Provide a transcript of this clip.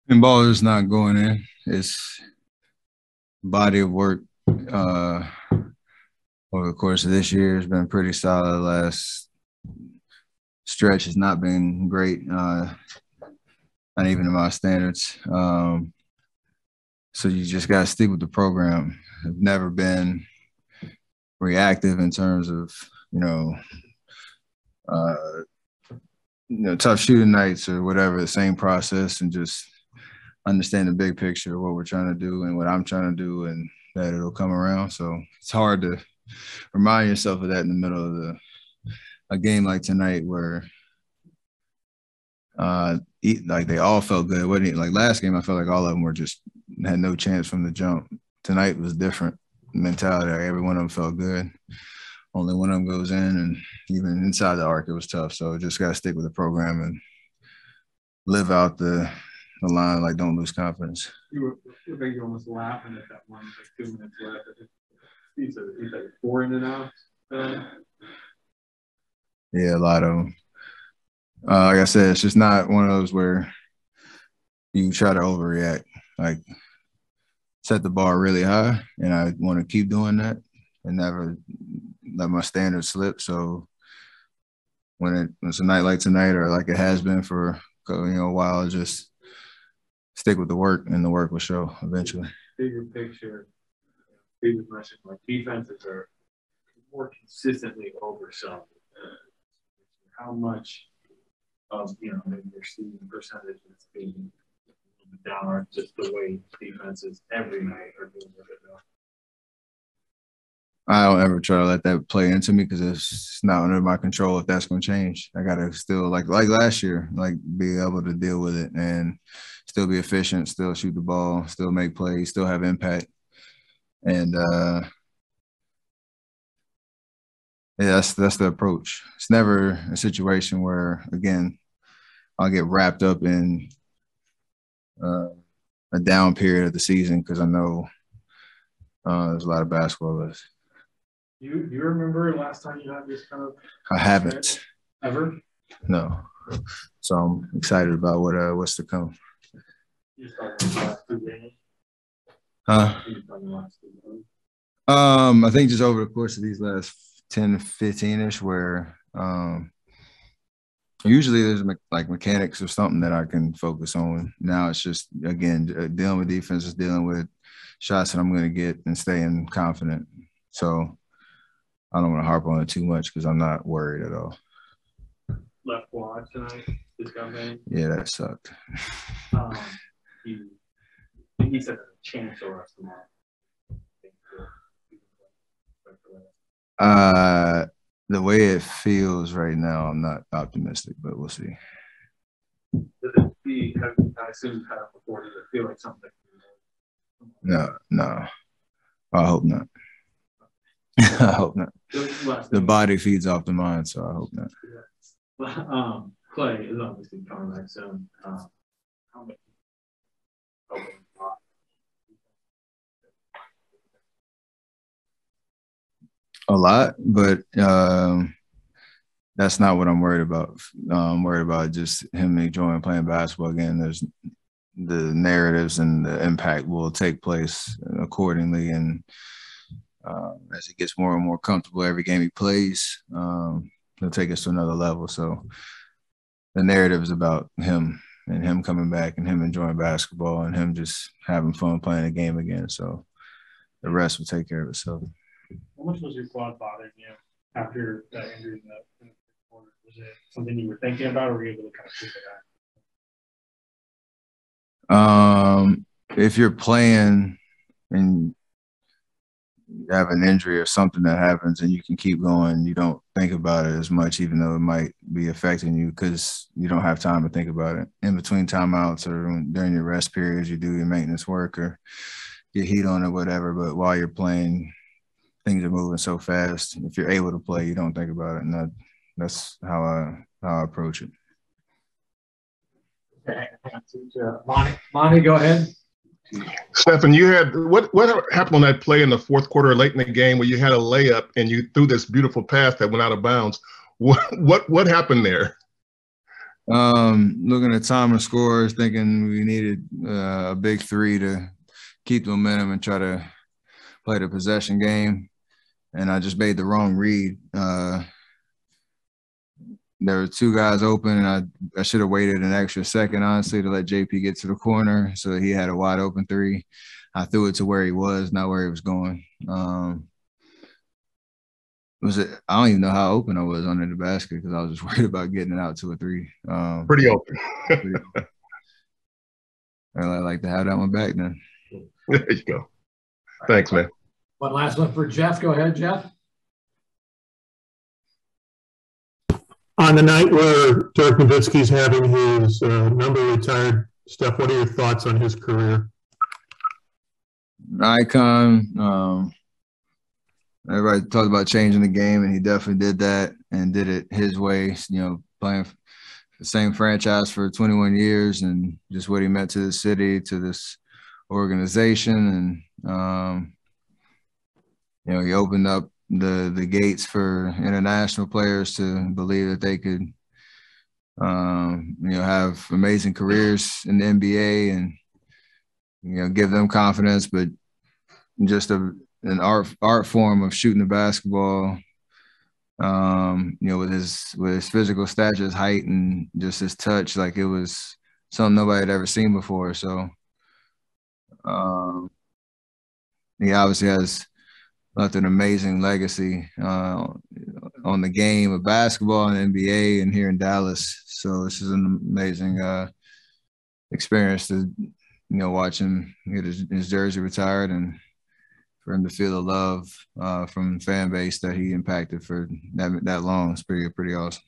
And ball is not going in. It's body of work over the course of this year has been pretty solid. Last stretch has not been great, not even to my standards. So you just got to stick with the program. I've never been reactive in terms of, uh, tough shooting nights or whatever, the same process, and just understand the big picture of what we're trying to do and what I'm trying to do, and that it'll come around. So it's hard to remind yourself of that in the middle of a game like tonight where like they all felt good. Wasn't it? Like last game, I felt like all of them were just had no chance from the jump. Tonight was different mentality. Like every one of them felt good. Only one of them goes in, and even inside the arc, it was tough. So just got to stick with the program and live out the line, like don't lose confidence. You were almost laughing at that one, like 2 minutes left. He's like 4 in and out. Yeah, a lot of them. Like I said, it's just not one of those where you try to overreact. Like set the bar really high, and I want to keep doing that and never let my standards slip. So when it's a night like tonight, or like it has been for a while, just stick with the work, and the work will show eventually. Bigger picture, bigger question, like defenses are more consistently oversell. How much of maybe your shooting percentage is being down, or just the way defenses every night are doing it? I don't ever try to let that play into me because it's not under my control if that's going to change. I got to still, like last year, like be able to deal with it and still be efficient, still shoot the ball, still make plays, still have impact. And, yeah, that's the approach. It's never a situation where, again, I'll get wrapped up in a down period of the season because I know there's a lot of basketball left. Do you remember last time you had this kind of? I haven't. Ever? No. So I'm excited about what's to come. You just talking about the last 2 games? I think just over the course of these last 10, 15-ish, where usually there's like mechanics or something that I can focus on. Now it's just, again, dealing with defenses, dealing with shots that I'm going to get and staying confident. So I don't want to harp on it too much because I'm not worried at all. Left quad tonight, this guy man. Yeah, that sucked. He said a chance for us tomorrow. The way it feels right now, I'm not optimistic, but we'll see. Does it be? I assume kind of before. Does it feel like something? No. I hope not. I hope not. The body feeds off the mind, so I hope not. Yeah. Clay is obviously coming back soon. How much? A lot, but that's not what I'm worried about. I'm worried about just him enjoying playing basketball again. There's the narratives and the impact will take place accordingly, and as he gets more and more comfortable every game he plays, he'll take us to another level. So the narrative is about him and him coming back and him enjoying basketball and him just having fun playing a game again. So the rest will take care of itself. How much was your quad bothering you after that injury in the quarter? Was it something you were thinking about, or were you able to kind of sleep it out? If you're playing and you have an injury or something that happens and you can keep going, you don't think about it as much, even though it might be affecting you because you don't have time to think about it. In between timeouts or during your rest periods, you do your maintenance work or get heat on it, whatever. But while you're playing, things are moving so fast. If you're able to play, you don't think about it. And that's how I approach it. Monty, go ahead. Stephen, you had what happened on that play in the fourth quarter, late in the game, where you had a layup and you threw this beautiful pass that went out of bounds? What happened there? Looking at time and scores, thinking we needed a big three to keep the momentum and try to play the possession game. And I just made the wrong read. There were two guys open, and I should have waited an extra second, honestly, to let JP get to the corner so he had a wide open three. I threw it to where he was, not where he was going. I don't even know how open I was under the basket because I was just worried about getting it out to a three. Pretty open. I'd like to have that one back then. There you go. Thanks, man. One last one for Jeff. Go ahead, Jeff. On the night where Dirk Nowitzki's having his number retired, Steph, what are your thoughts on his career? An icon. Everybody talked about changing the game, and he definitely did that and did it his way, playing for the same franchise for 21 years and just what he meant to the city, to this organization. And, he opened up the gates for international players to believe that they could, have amazing careers in the NBA and, give them confidence, but just an art form of shooting the basketball, with his physical stature, his height, and just his touch, like it was something nobody had ever seen before. So he obviously has left an amazing legacy on the game of basketball and NBA and here in Dallas. So this is an amazing experience to, watch him get his jersey retired and for him to feel the love from the fan base that he impacted for that long. It's pretty awesome.